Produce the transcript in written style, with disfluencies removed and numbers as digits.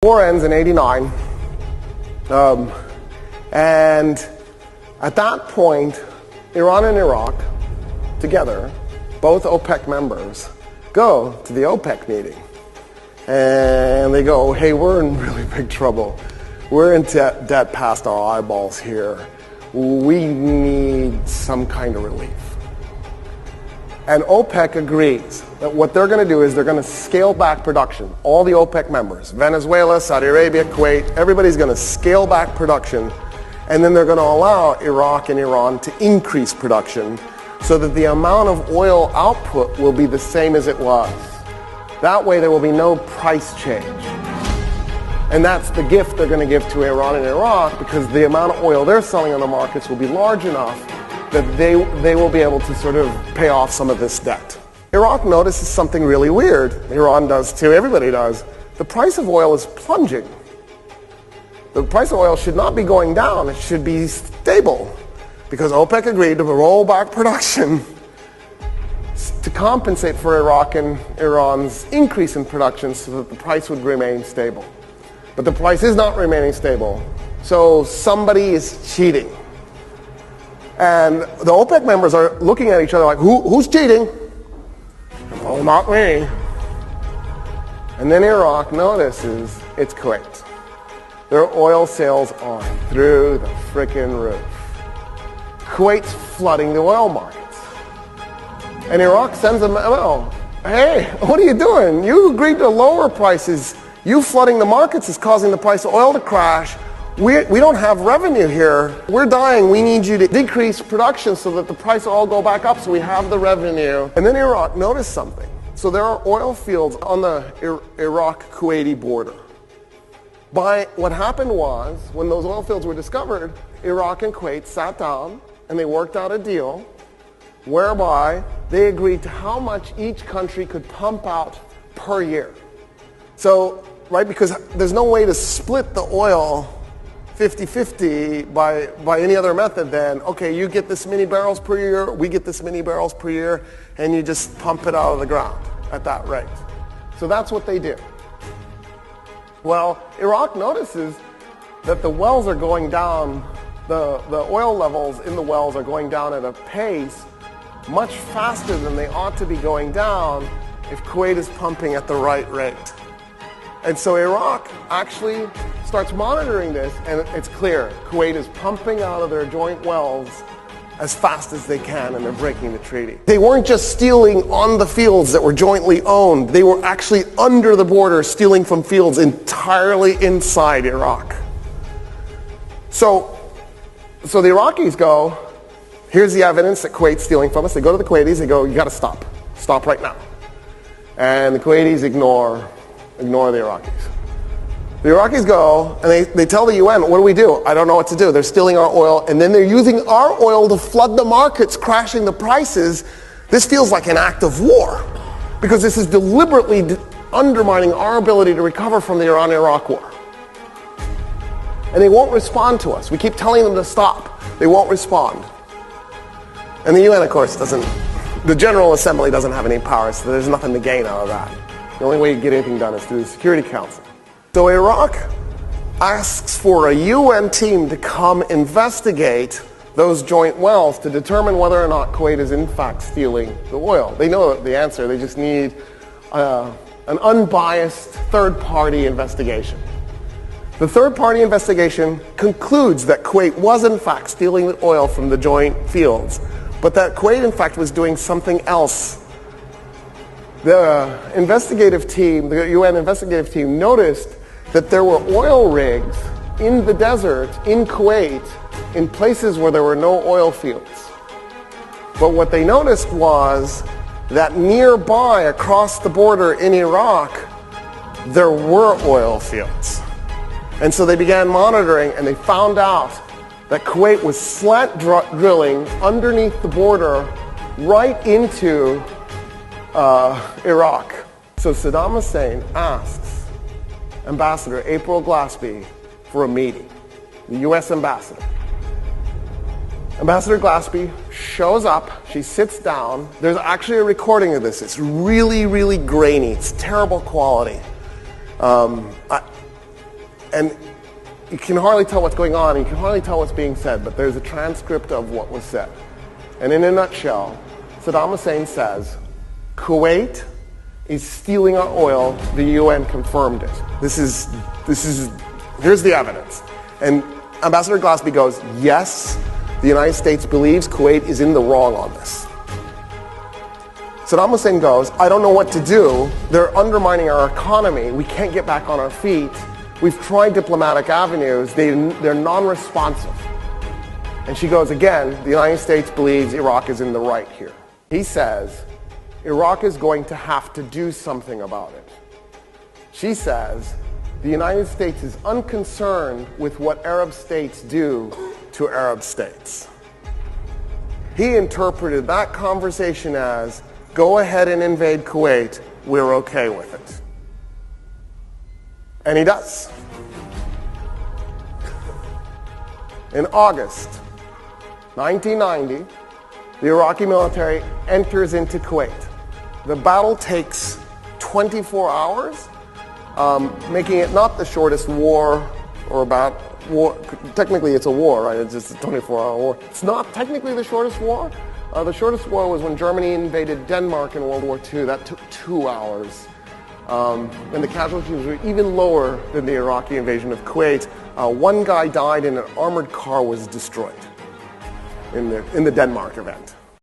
war ends in '89, and at that point, Iran and Iraq, together, both OPEC members, go to the OPEC meeting. And they go, hey, we're in really big trouble. We're in debt past our eyeballs here. We need some kind of relief. And OPEC agrees that what they're going to do is they're going to scale back production. All the OPEC members, Venezuela, Saudi Arabia, Kuwait, everybody's going to scale back production. And then they're going to allow Iraq and Iran to increase production so that the amount of oil output will be the same as it was. That way there will be no price change. And that's the gift they're going to give to Iran and Iraq, because the amount of oil they're selling on the markets will be large enough that they will be able to sort of pay off some of this debt. Iraq notices something really weird. Iran does too, everybody does. The price of oil is plunging. The price of oil should not be going down, it should be stable, because OPEC agreed to roll back production to compensate for Iraq and Iran's increase in production so that the price would remain stable. But the price is not remaining stable, so somebody is cheating. And the OPEC members are looking at each other like, who's cheating? Oh, not me. And then Iraq notices it's Kuwait. Their oil sales are through the frickin' roof. Kuwait's flooding the oil markets. And Iraq sends a memo, hey, what are you doing? You agreed to lower prices. You flooding the markets is causing the price of oil to crash. We don't have revenue here. We're dying. We need you to decrease production so that the price will all go back up so we have the revenue. And then Iraq noticed something. So there are oil fields on the Iraq-Kuwaiti border. What happened was, when those oil fields were discovered, Iraq and Kuwait sat down and they worked out a deal whereby they agreed to how much each country could pump out per year. So, right, because there's no way to split the oil 50-50 by any other method than, okay, you get this many barrels per year, we get this many barrels per year, and you just pump it out of the ground at that rate. So that's what they do. Well, Iraq notices that the wells are going down, the oil levels in the wells are going down at a pace much faster than they ought to be going down if Kuwait is pumping at the right rate. And so Iraq actually starts monitoring this, and it's clear Kuwait is pumping out of their joint wells as fast as they can, and they're breaking the treaty. They weren't just stealing on the fields that were jointly owned. They were actually under the border stealing from fields entirely inside Iraq. So the Iraqis go, here's the evidence that Kuwait's stealing from us. They go to the Kuwaitis, they go, you gotta stop. Stop right now. And the Kuwaitis ignore the Iraqis. The Iraqis go, and they tell the UN, what do we do? I don't know what to do. They're stealing our oil, and then they're using our oil to flood the markets, crashing the prices. This feels like an act of war, because this is deliberately undermining our ability to recover from the Iran-Iraq war. And they won't respond to us. We keep telling them to stop. They won't respond. And the UN, of course, the General Assembly doesn't have any power, so there's nothing to gain out of that. The only way you get anything done is through the Security Council. So Iraq asks for a UN team to come investigate those joint wells to determine whether or not Kuwait is in fact stealing the oil. They know the answer, they just need an unbiased third-party investigation. The third-party investigation concludes that Kuwait was in fact stealing the oil from the joint fields, but that Kuwait in fact was doing something else. The investigative team, the UN investigative team, noticed that there were oil rigs in the desert in Kuwait in places where there were no oil fields. But what they noticed was that nearby, across the border in Iraq, there were oil fields. And so they began monitoring, and they found out that Kuwait was slant drilling underneath the border right into Iraq. So Saddam Hussein asks Ambassador April Glaspie for a meeting, the U.S. ambassador. Ambassador Glaspie shows up, she sits down. There's actually a recording of this. It's really, really grainy. It's terrible quality. And you can hardly tell what's going on, and you can hardly tell what's being said, but there's a transcript of what was said. And in a nutshell, Saddam Hussein says, Kuwait is stealing our oil, the UN confirmed it. Here's the evidence. And Ambassador Glaspie goes, yes, the United States believes Kuwait is in the wrong on this. Saddam Hussein goes, I don't know what to do. They're undermining our economy. We can't get back on our feet. We've tried diplomatic avenues. They're non-responsive. And she goes, again, the United States believes Iraq is in the right here. He says, Iraq is going to have to do something about it. She says, the United States is unconcerned with what Arab states do to Arab states. He interpreted that conversation as, go ahead and invade Kuwait, we're okay with it. And he does. In August 1990, the Iraqi military enters into Kuwait. The battle takes 24 hours, making it not the shortest war or war. Technically it's a war, right? It's just a 24-hour war. It's not technically the shortest war. The shortest war was when Germany invaded Denmark in World War II. That took 2 hours. And the casualties were even lower than the Iraqi invasion of Kuwait. One guy died and an armored car was destroyed in the Denmark event.